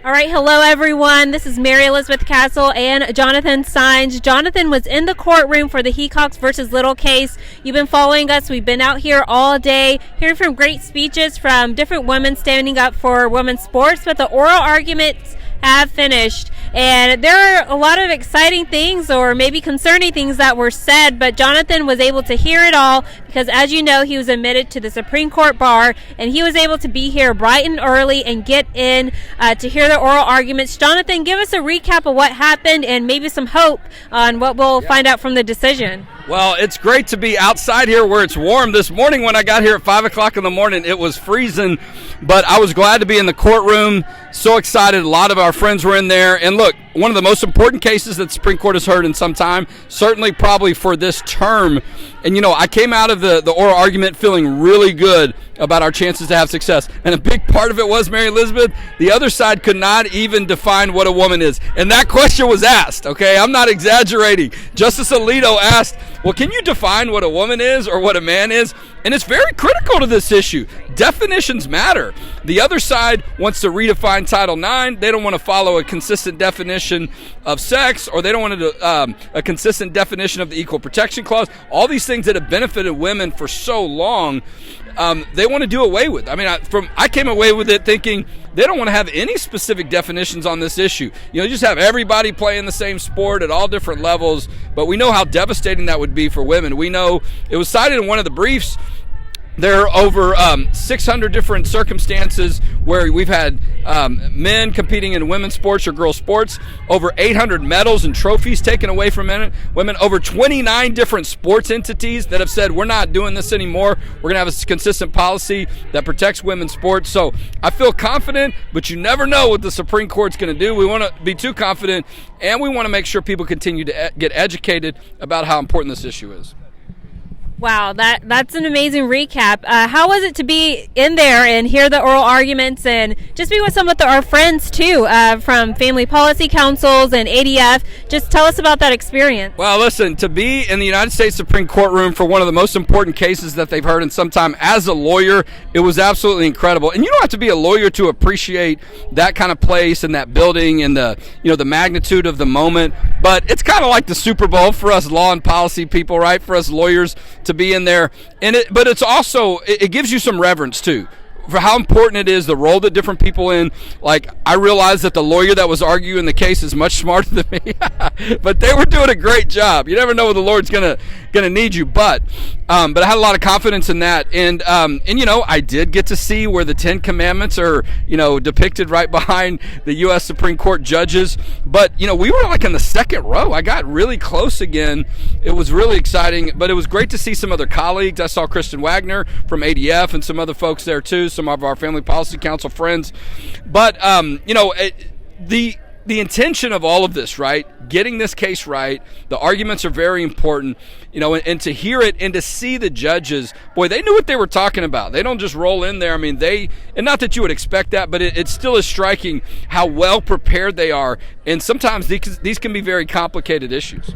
All right, hello everyone. This is Mary Elizabeth Castle and Jonathan Saenz. Jonathan was in the courtroom for the Hecox versus Little case. You've been following us. We've been out here all day, hearing from great speeches from different women standing up for women's sports, but the oral arguments have finished. And there are a lot of exciting things or maybe concerning things that were said, but Jonathan was able to hear it all because, as you know, he was admitted to the Supreme Court bar, and he was able to be here bright and early and get in to hear the oral arguments. Jonathan, give us a recap of what happened and maybe some hope on what we'll find out from the decision. Well, it's great to be outside here where it's warm. This morning when I got here at 5 o'clock in the morning, it was freezing, but I was glad to be in the courtroom. So excited. A lot of our friends were in there. And look, one of the most important cases that the Supreme Court has heard in some time, certainly probably for this term. And, you know, I came out of the oral argument feeling really good about our chances to have success. And a big part of it was, Mary Elizabeth, the other side could not even define what a woman is. And that question was asked, okay? I'm not exaggerating. Justice Alito asked, well, can you define what a woman is or what a man is? And it's very critical to this issue. Definitions matter. The other side wants to redefine Title IX. They don't want to follow a consistent definition of sex, or they don't want to a consistent definition of the Equal Protection Clause. All these things that have benefited women for so long, they want to do away with. I mean, I came away with it thinking they don't want to have any specific definitions on this issue. You know, just have everybody playing the same sport at all different levels. But we know how devastating that would be for women. We know it was cited in one of the briefs. There are over 600 different circumstances where we've had men competing in women's sports or girls' sports, over 800 medals and trophies taken away from women, over 29 different sports entities that have said, we're not doing this anymore. We're going to have a consistent policy that protects women's sports. So I feel confident, but you never know what the Supreme Court's going to do. We want to be too confident, and we want to make sure people continue to get educated about how important this issue is. Wow, that's an amazing recap. How was it to be in there and hear the oral arguments and just be with some of our friends, too, from family policy councils and ADF? Just tell us about that experience. Well, listen, to be in the United States Supreme Court room for one of the most important cases that they've heard in some time, as a lawyer, it was absolutely incredible. And you don't have to be a lawyer to appreciate that kind of place and that building and the magnitude of the moment. But it's kind of like the Super Bowl for us law and policy people, right? For us lawyers to be in there, but it's also, it gives you some reverence too for how important it is, the role that different people in. Like, I realized that the lawyer that was arguing the case is much smarter than me, but they were doing a great job. You never know when the Lord's gonna need you, but I had a lot of confidence in that, and I did get to see where the 10 Commandments are, depicted right behind the U.S. Supreme Court judges. But we were like in the second row. I got really close again. It was really exciting, but it was great to see some other colleagues. I saw Kristen Wagner from ADF and some other folks there too, some of our Family Policy Council friends. But the intention of all of this, right? Getting this case right. The arguments are very important, and to hear it and to see the judges, boy, they knew what they were talking about. They don't just roll in there. I mean, and not that you would expect that, but it still is striking how well prepared they are. And sometimes these can be very complicated issues.